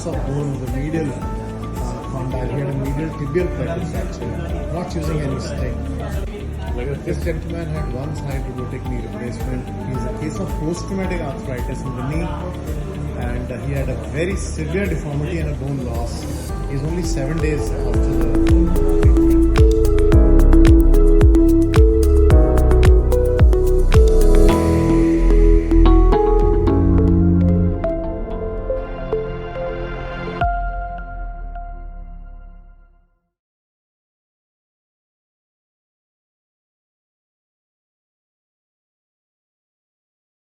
loss of bone in the medial condyle. He had a medial tibial fracture, not using any sling. This gentleman had one side robotic knee replacement. He is a case of post-traumatic arthritis in the knee, and he had a very severe deformity and a bone loss. He's only 7 days after